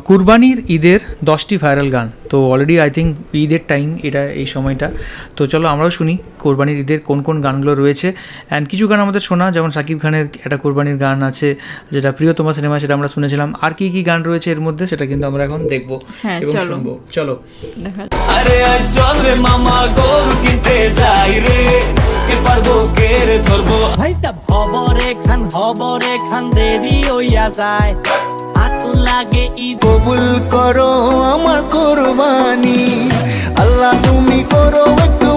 কুরবানির ঈদের 10টি ভাইরাল গান। তো অলরেডি আই থিঙ্ক ঈদের টাইম এটা, এই সময়টা। তো চলো আমরাও শুনি কোরবানির ঈদের কোন কোন গানগুলো রয়েছে। অ্যান্ড কিছু গান আমাদের শোনা, যেমন শাকিব খানের একটা কোরবানির গান আছে যেটা প্রিয়তমা সিনেমা, সেটা আমরা শুনেছিলাম। আর কি কি গান রয়েছে এর মধ্যে সেটা কিন্তু আমরা এখন দেখবো এবং শুনবো। চলো। আরে আজ চল রে মামা গরু কিনতে যাই রে, কে পারবো কে রে ধরবো। ভাইটা হবরে খান দেরি হইয়া যায়, হাতু লাগে ঈদ। কবুল করো আমার কোরবানি, আল্লাহ তুমি করো একটু।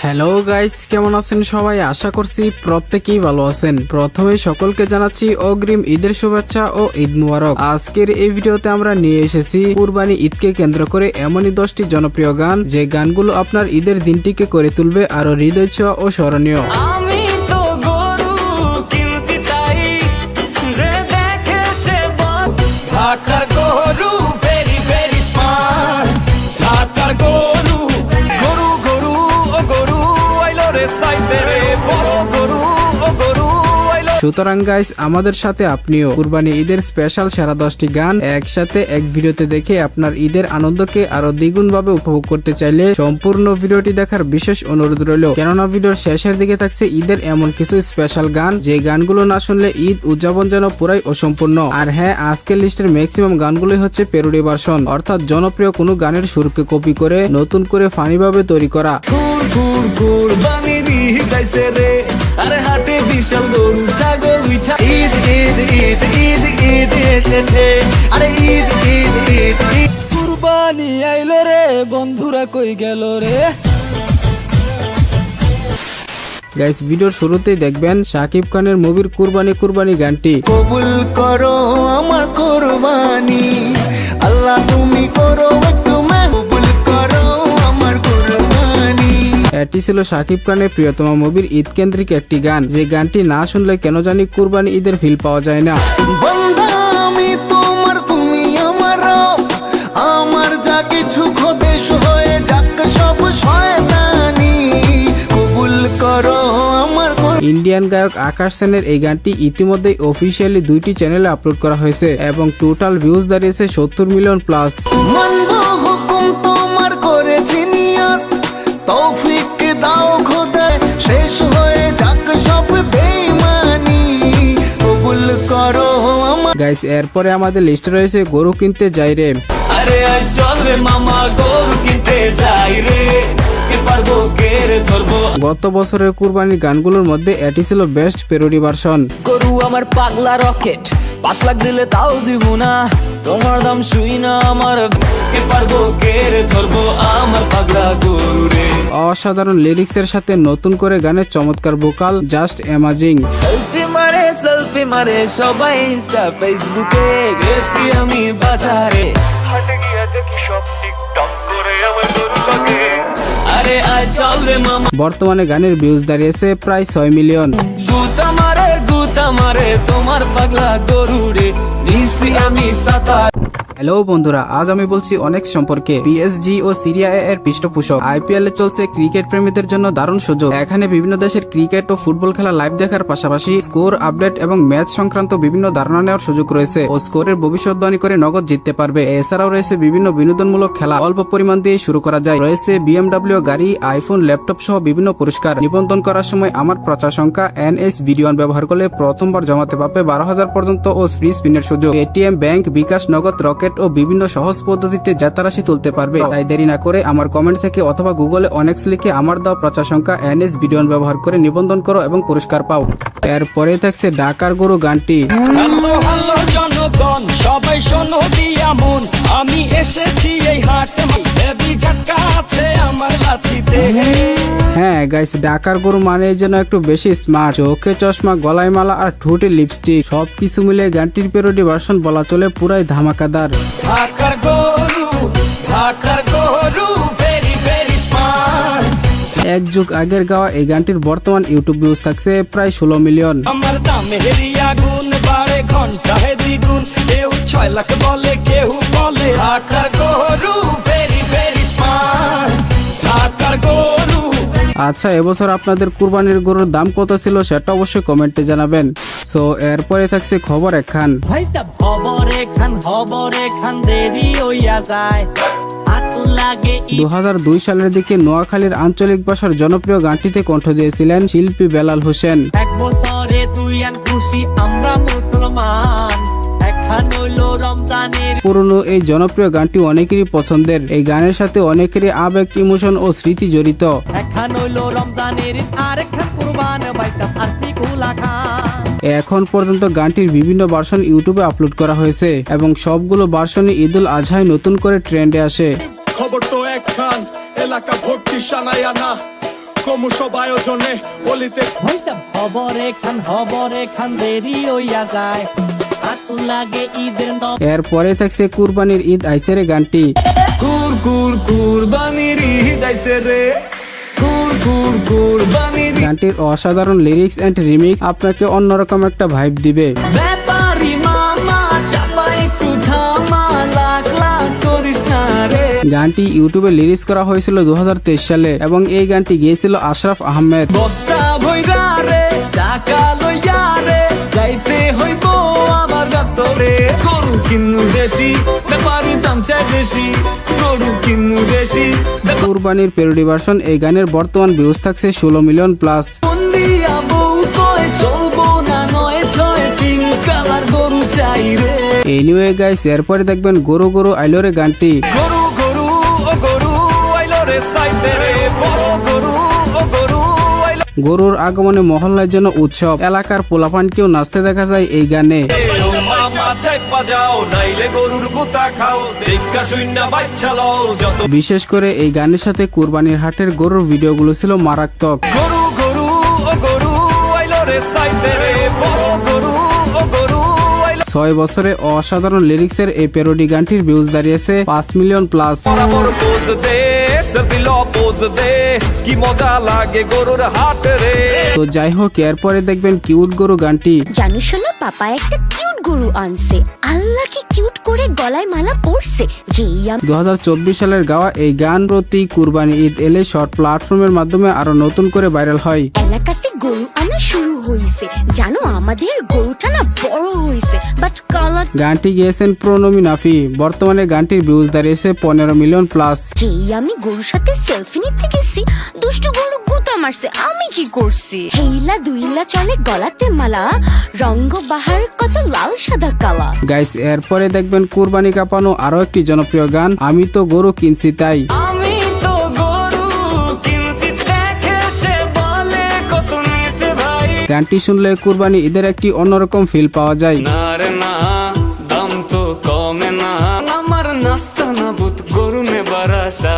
হ্যালো গাইস, কেমন আছেন সবাই? আশা করছি প্রত্যেকেই ভালো আছেন। প্রথমে সকলকে জানাচ্ছি অগ্রিম ঈদের শুভেচ্ছা ও ঈদ মুবারক। আজকের এই ভিডিওতে আমরা নিয়ে এসেছি কুরবানি ঈদকে কেন্দ্র করে এমনই 10টি জনপ্রিয় গান, যে গানগুলো আপনার ঈদের দিনটিকে করে তুলবে আরো হৃদয় ছোঁয়া ও স্মরণীয়। আমি তো গরু কিনছি তাই যে দেখে সে ঢাকার গরু ভেরি ভেরি স্মার্ট। ঢাকার গরু গরু গরু ও গরু আইলো রে সাইডে রে, বড় গরু ও গরু আইলো। সুতরাং গাইস, আমাদের সাথে আপনিও কুরবানি ঈদের স্পেশাল সেরা 10টি গান একসাথে এক ভিডিওতে দেখে আপনার ঈদের আনন্দকে আরো দ্বিগুণ ভাবে উপভোগ করতে চাইলে সম্পূর্ণ ভিডিওটি দেখার বিশেষ অনুরোধ রইল। কেননা ভিডিওর শেষের দিকে থাকছে ঈদের এমন কিছু স্পেশাল গান, যে গানগুলো না শুনলে ঈদ উদযাপন যেন পুরাই অসম্পূর্ণ। আর হ্যাঁ, আজকের লিস্টের ম্যাক্সিমাম গানগুলোই হচ্ছে প্যারোডি ভার্সন, অর্থাৎ জনপ্রিয় কোনো গানের সুরকে কপি করে নতুন করে ফানি ভাবে তৈরি করা। কুরবানি দিতেছে রে, আরে হাটে বিশাল গরু ছাগল উঠা। ঈদ ঈদ ঈদ ঈদ ঈদ এসেছে, আরে ঈদ ঈদ ঈদ ঈদ। কুরবানি আইলো রে, বন্ধুরা কই গেল রে। গাইস, ভিডিওর শুরুতেই দেখবেন শাকিব খানের মুভির কুরবানি কুরবানি গানটি। কবুল করো আমার কোরবানি, আল্লাহ তুমি করো একটু। কবুল করো আমার কোরবানি। এটি ছিল শাকিব খানের প্রিয়তমা মুভির ঈদ কেন্দ্রিক একটি গান, যে গানটি না শুনলে কেন জানি কুরবানি ঈদের ফিল পাওয়া যায় না। বান্দা আমি তোমার, তুমি আমার রব, আমার যা কিছু খোদেশ হয়ে যাক সব শয়তানি। কবুল করো আমার। ইন্ডিয়ান গায়ক আকাশ সেনের এই গানটি ইতিমধ্যেই অফিসিয়ালি 2টি চ্যানেলে আপলোড করা হয়েছে এবং টোটাল ভিউজ দাঁড়িয়েছে 70 মিলিয়ন প্লাস। মানবো হুকুম তোমার করেছি নিয়ত, তৌফিক দাও খোদা, শেষ হয়ে যাক সব বেঈমানি। কবুল করো আমার। গাইস, এরপরে আমাদের লিস্টে রয়েছে গরু কিনতে যাই রে। আরে আজ চল রে মামা গরু কিনতে যাই রে, কে পারবো কে রে ধরবো। গত বছরের কুরবানির গানগুলোর মধ্যে এটি ছিল বেস্ট প্যারোডি ভার্সন। গরু আমার পাগলা রকেট, 5 লাখ দিলে তাও দিব না, তোমার দাম শুই না আমার। কে পারবো কে রে ধরবো আমার পাগলা গরু রে। অসাধারণ লিরিক্সের সাথে নতুন করে গানের চমৎকার ভোকাল, জাস্ট অ্যামাজিং। সেলফি মারে সবাই ইনস্টা ফেসবুকে, গেছি আমি বাজারে হাটে গিয়া দেখি সব টিকটক করে আমার গরু লাগে। আরে আয় চল রে মামা। বর্তমানে গানের ভিউজ দাঁড়িয়েছে প্রায় 6 মিলিয়ন। গুতা মারে তোমার পাগলা গরু রে, নিছি আমি সাঁতার। হ্যালো বন্ধুরা, আজ আমি বলছি অনেক সম্পর্কে। পিএসজি ও সিরিয়া এ এর পৃষ্ঠপোষক আইপিএল এ চলছে ক্রিকেট প্রেমীদের জন্য দারুণ সুযোগ। এখানে বিভিন্ন দেশের ক্রিকেট ও ফুটবল খেলা লাইভ দেখার পাশাপাশি স্কোর আপডেট এবং ম্যাচ সংক্রান্ত বিভিন্ন ধারণা নেওয়ার সুযোগ রয়েছে ও স্কোরের ভবিষ্যৎবাণী করে নগদ জিততে পারবে। এছাড়াও রয়েছে বিভিন্ন বিনোদনমূলক খেলা, অল্প পরিমাণ দিয়ে শুরু করা যায়। রয়েছে বিএমডব্লিউ গাড়ি, আইফোন, ল্যাপটপ সহ বিভিন্ন পুরস্কার। নিবন্ধন করার সময় আমার প্রচার সংখ্যা NS-BD1 ব্যবহার করলে প্রথমবার জমাতে পারবে 12,000 পর্যন্ত ও ফ্রি স্পিনের সুযোগ। এটিএম, ব্যাংক, বিকাশ, নগদ, রকেট ও বিভিন্ন সহজ পদ্ধতিতে জেতারাশি তুলতে পারবে। তাই দেরি না করে আমার কমেন্ট থেকে অথবা গুগলে অনেক্স লিখে আমার দেওয়া প্রচার সংখ্যা NS-BD1 ব্যবহার করে নিবন্ধন করো এবং পুরস্কার পাও। এরপরে থাকছে ঢাকার গরু গানটি। হ্যালো হ্যালো জনগণ, সবাই শোনো দিয়া মন, আমি এসেছি এই হাটে, হেভি ঝটকা আছে আমার লাঠিতে। হ্যাঁ গাইস, ঢাকার গরু মানে যেন একটু বেশি স্মার্ট। চোখে চশমা, গলায় মালা আর ঠোঁটে লিপস্টিক, সবকিছু মিলে গানটির প্যারোডি ভার্সন বলা চলে পুরাই ধামাকাদার। ঢাকার গরু ভেরি ভেরি স্মার্ট। এক যুগ আগের গাওয়া এই গানটির বর্তমান ইউটিউব ভিউজ থাকছে প্রায় 16 মিলিয়ন। আমার দামে হেরিয়া গুণ বাড়ে ঘন্টায় দ্বিগুণ, কেউ 6 লাখ বলে কেউ বলে। ঢাকার গরু ভেরি ভেরি স্মার্ট। ঢাকার গরু। আচ্ছা, এবছর আপনাদের কুরবানির গরুর দাম কত ছিল সেটা অবশ্যই কমেন্টে জানাবেন। সো এরপরে থাকছে খবর একখান। ভাইটা হবরে খান দেরি হইয়া যায় আতু লাগে 2002 সালের দিকে নোয়াখালীর আঞ্চলিক ভাষার জনপ্রিয় গানটিতে কণ্ঠ দিয়েছিলেন শিল্পী বেলাল হোসেন। এক বছরে তুই আন খুশি আমরা মুসলমান এখন হইলো রমজানের পুরনো এই জনপ্রিয় গানটি অনেকেরই পছন্দের। এই গানের সাথে অনেকেরই আবেগ, ইমোশন ও স্মৃতি জড়িত। এখন হইলো রমজানের আর এখন কুরবান ভাইটা আরতি কুলা খান। এখন পর্যন্ত গানটির বিভিন্ন ভার্সন ইউটিউবে আপলোড করা হয়েছে এবং সবগুলো ভার্সনে ঈদুল আজহায় নতুন করে ট্রেন্ডে আসে। খবর তো একখান এলাকা ভর্তি সানায়ানা কমু সব আয়োজনে বলিতে ভাইটা হবরে খান দেরি হইয়া যায় আতু লাগে ঈদের এরপরে থাকছে কুরবানির ঈদ আইসেরে গানটি। কুরবানির ঈদ আইছে রে কুরবানির গানটির অসাধারণ লিরিক্স এন্ড রিমিক্স আপনাকে অন্যরকম একটা ভাইব দিবে। ব্যাপারী মামা চাপা একটু থামা লাখ লাখ করিস না রে। গানটি ইউটিউবে লিরিক্স করা হয়েছিল 2023 সালে এবং এই গানটি গেয়েছিল আশরাফ আহমেদ। বস্তা ভৈরা রে টাকা লইয়া রে যাইতে হইব আমার যাত্রে গরু কিনু দেশি ব্যাপারী দাম চাই বেশি গরু কিনু দেশি কুরবানির প্যারোডি ভার্সন এই গানের বর্তমান ভিউজ থাকছে 16 মিলিয়ন প্লাস। বন্দিয়া বউ কয় চলবো না নয় ছয় তিন কালার গরু চাই রে। এনিওয়ে গাইস, এরপরে দেখবেন গরু গরু আইলোরে গানটি। গরু গরু ও গরু আইলো রে সাইতে রে বড় গরু ও গরু আইলো গরুর আগমনে মহল্লার জন্য উৎসব, এলাকার পোলাপানকেও নাচতে দেখা যায় এই গানে। ও মামা চাইপা যাও নাইলে গরুর গুতা খাও দেখা শূন্য বাচ্চা লও যত বিশেষ করে এই গানের সাথে কুরবানির হাটের গরুর ভিডিওগুলো ছিল মারাত্মক। গরু গরু ও গরু আইলো রে সাইতে রে বড় গরু ও গরু আইলো 6 বছরে অসাধারণ লিরিক্সের এই প্যারোডি গানটির ভিউজ দাঁড়িয়েছে 5 মিলিয়ন প্লাস। বড় পোজ দে সেলফি পোজ দে কি মজা লাগে গরুর হাট রে। তো যাই হোক, এরপরে দেখবেন কিউট গরু গানটি। জানো শোনো, পাপা একটা কিউট গরু আনছে। আল্লাহ কি কিউট করে গলায় মালা পরছে। যেই 2024 সালের গাওয়া এই গান প্রতি কুরবানি ঈদ এলে শর্ট প্ল্যাটফর্মের মাধ্যমে আরো নতুন করে ভাইরাল হয়। এলাকাতে গরু আনা শুরু হয়েছে। জানো আমাদের গরুটা না বড় হয়েছে, বাট কালার গানটি গেয়েছেন প্রণমী নাফি। বর্তমানে গানটির ভিউজ দাঁড়িয়েছে 15 মিলিয়ন প্লাস। যেই আমি গরুর সাথে সেলফি নিতে গেছি, দুষ্টু গরু গুতা মারছে। আমি কি করছি? হেইলা দুইলা চলে গলাতে মালা, রঙ্গ বাহার কত লাল সাদা কালা। গাইস, এরপরে দেখবেন কুরবানি কাঁপানো আরো একটি জনপ্রিয় গান, আমি তো গরু কিনছি তাই। আমি তো গরু কিনছি দেখে সে বলে কত নিছে ভাই গানটি শুনলে কুরবানি ঈদের একটি অন্যরকম ফিল পাওয়া যায়। না রে না দাম তো কমে না আমার নাস্তা না বুত গরু নেবার আশা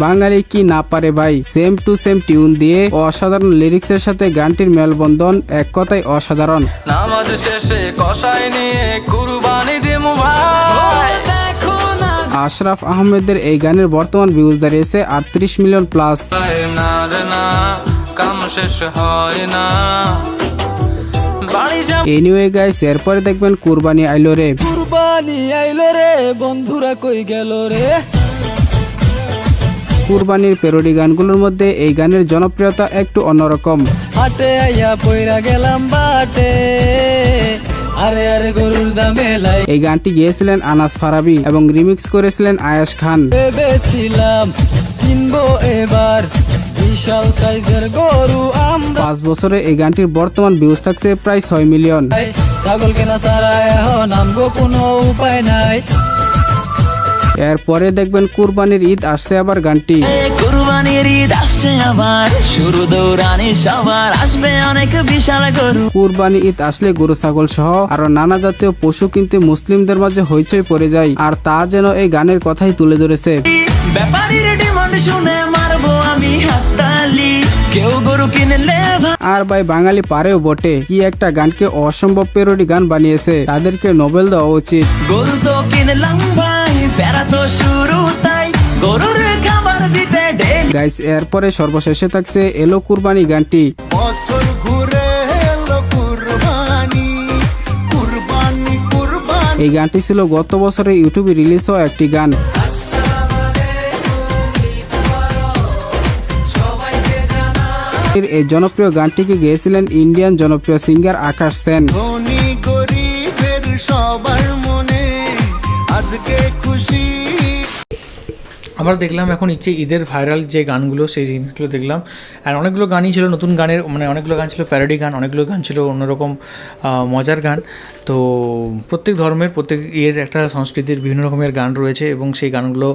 বাঙালি কি না পারে ভাই, সেম টু সেম টিউন দিয়ে অসাধারণ লিরিক্সের সাথে গানটির মেলবন্ধন এক কথায় অসাধারণ। নামাজ শেষে কষাই নিয়ে কুরবানি দিমু ভাই দেখো না আশরাফ আহমেদের এই গানের বর্তমান ভিউজ দাঁড়িয়েছে 38 মিলিয়ন প্লাস। না রে না কাম শেষ হয় না বাড়ি যা এনিওয়ে গাইস, এরপরে দেখবেন কুরবানি আইলো রে। কুরবানি আইলো রে বন্ধুরা কই গেল রে। কুরবানির প্যারোডি গানগুলোর মধ্যে এই গানের জনপ্রিয়তা একটু অন্যরকম। হাটে আইয়া পয়রা গেলাম বাটে আরে আরে গরুর দামে লাই এই গানটি গেয়েছিলেন আনাস ফারাবি এবং রিমিক্স করেছিলেন আয়াশ খান। ভেবেছিলাম কিনবো এবার বিশাল সাইজের গরু আমরা 5 বছরে এই গানটির বর্তমান ভিউজ থাকছে প্রায় 6 মিলিয়ন। ছাগল কেনা ছাড়া এখন নামবো কোনো উপায় নাই। এরপরে দেখবেন কুরবানির ঈদ আসছে আবার গানটি। কুরবানির ঈদ আসছে আবার শুরু দৌড়ানি সবার আসবে অনেক বিশাল গরু। কুরবানি ঈদ আসলে গরু ছাগল সহ আরো নানা জাতীয় পশু কিনতে মুসলিমদের মাঝে হইচই পড়ে যায়, আর তা যেন এই গানের কথাই তুলে ধরেছে। ব্যাপারীর ডিমান্ড শুনে মারবো আমি হাততালি কেউ গরু কিনলে আর ভাই বাঙালি পারেও বটে, কি একটা গানকে অসম্ভব প্যারোডি গান বানিয়েছে, তাদেরকে নোবেল দেওয়া উচিত। গরু তো কিনলাম ভাই প্যারা তো শুরু তাই গরুর খাবার দিতে ডেলি। গাইস, এরপরে সর্বশেষে থাকছে এলো কুরবানি গানটি। বছর ঘুরে এলো কুরবানি কুরবানি কুরবানি। এই গানটি ছিল গত বছরে ইউটিউবে রিলিজ হওয়া একটি গান। এই জনপ্রিয় গানটিকে গেয়েছিলেন ইন্ডিয়ান জনপ্রিয় সিঙ্গার আকাশ সেন। ধনী গরিবের সবার মনে আজকে খুশি। আমরা দেখলাম এখন ঈদের ভাইরাল যে গানগুলো সেই জিনিসগুলো দেখলাম। আর অনেকগুলো গানই ছিল নতুন গানের, মানে অনেকগুলো গান ছিল প্যারোডি গান, অনেকগুলো গান ছিল অন্যরকম মজার গান। তো প্রত্যেক ধর্মের প্রত্যেক একটা সংস্কৃতির বিভিন্ন রকমের গান রয়েছে এবং সেই গানগুলো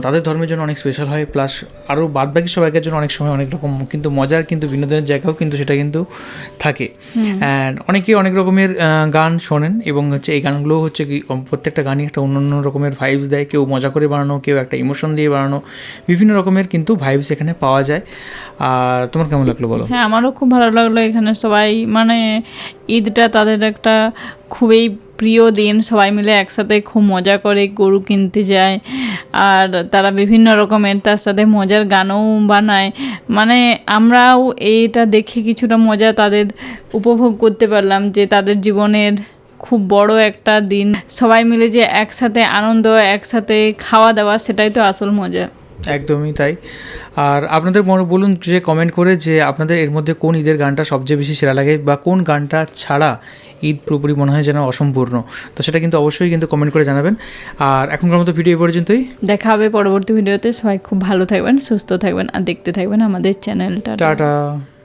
তাদের ধর্মের জন্য অনেক স্পেশাল হয়, প্লাস আরও বাদবাকি সবাইকার জন্য অনেক সময় অনেক রকম কিন্তু মজার কিন্তু বিনোদনের জায়গাও কিন্তু সেটা কিন্তু থাকে। অ্যান্ড অনেকেই অনেক রকমের গান শোনেন এবং এই গানগুলো হচ্ছে কি প্রত্যেকটা গানই একটা অন্য অন্য রকমের ভাইবস দেয়, কেউ মজা করে বানানো, কেউ একটা ইমোশন দিয়ে বানানো, বিভিন্ন রকমের কিন্তু ভাইবস এখানে পাওয়া যায়। আর তোমার কেমন লাগলো বলো? হ্যাঁ, আমারও খুব ভালো লাগলো। এখানে সবাই মানে ঈদটা তাদের একটা খুবই প্রিয় দিন, সবাই মিলে একসাথে খুব মজা করে গরু কিনতে যায় আর তারা বিভিন্ন রকমের তার সাথে মজার গানও বানায়। মানে আমরাও এইটা দেখে কিছুটা মজা তাদের উপভোগ করতে পারলাম যে তাদের জীবনের খুব বড় একটা দিন, সবাই মিলে যে একসাথে আনন্দ, একসাথে খাওয়া দাওয়া, সেটাই তো আসল মজা। একদমই তাই। আর আপনাদের বলুন যে কমেন্ট করে যে আপনাদের এর মধ্যে কোন ঈদের গানটা সবচেয়ে বেশি সেরা লাগে বা কোন গানটা ছাড়া ঈদ পুরোপুরি মনে হয় যেন অসম্পূর্ণ। তো সেটা কিন্তু অবশ্যই কিন্তু কমেন্ট করে জানাবেন। আর এখনকার মতো ভিডিও পর্যন্তই, দেখা হবে পরবর্তী ভিডিওতে। সবাই খুব ভালো থাকবেন, সুস্থ থাকবেন আর দেখতে থাকবেন আমাদের চ্যানেলটা। টাটা।